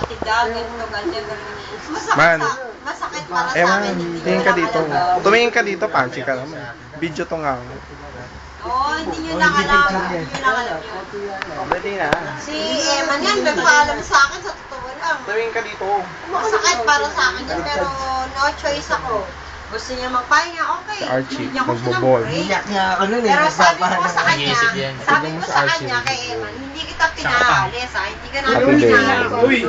atida, ganito, ganyan, ganyan. Man. Masakit para sa Ewan, akin. Hindi tingin nyo ka lang dito. alam. Tumingin ka dito, pansi ka naman. Video to nga. Oo, hindi nyo lang alam. Hindi nyo lang alam yun. Pwede na. Si Eman yan, nagpaalam sa akin sa totoo lang. Tumingin ka dito. Masakit para sa akin yun, pero no choice ako. Gusto niya magpahinga, okay. Si Archie, Bigyan ko siya ng magbobol. break. Niya ako nun eh. Pero sabi ko sa kanya, Nag-iisip yan. sabi ko sa kanya kay Eman, hindi kita pinaalis ha, hindi ka namin Happy day. pinaalis. Uy!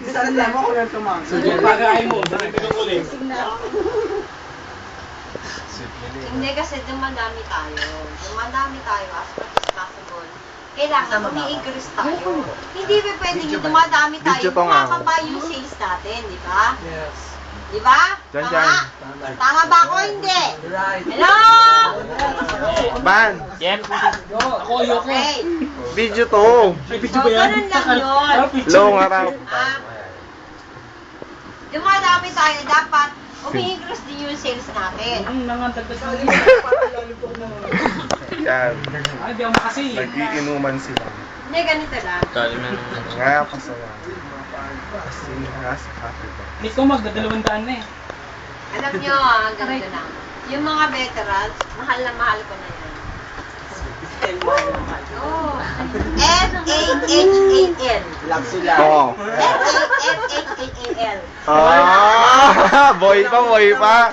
Saan lang ako nang tumangin? Yung pag-aay mo, dito ka ulit. Hindi kasi dumadami tayo. Dumadami tayo as much as possible. Kailangan umi-increase tayo. Hindi ba pwedeng yung dumadami tayo, Video to nga. bumababa yung sales natin, di ba? Yes. Di ba? Dyan, Tama? dyan. Tama ba ako? Hindi. Right. Hello? Man, Yep. Ako, ayoko. Okay. video to. May So, ganun lang yun. Long harap. Ah, dumadami tayo, dapat umi-increase din yung sales natin. Nangantagdag sa Yan. Ay, di ako makasi. Nag-iinuman sila. Hindi, ganito lang. Nga, pasaya. Kasi nga sa happy ba. Ikaw magdadalawang daan na eh. Alam nyo, ganito lang. Yung mga veterans, mahal na mahal ko na yan. Oh. F-A-H-A-L. Laksula. Oo. F-A-H-A-L. Ah, boy pa.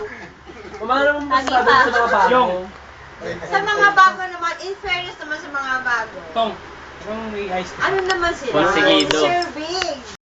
Kumano naman Lagi pa. Yung, Sa mga bago naman, in fairness naman sa mga bago. Tong, anong may ice? Ano naman sila? Konsegido. Serving.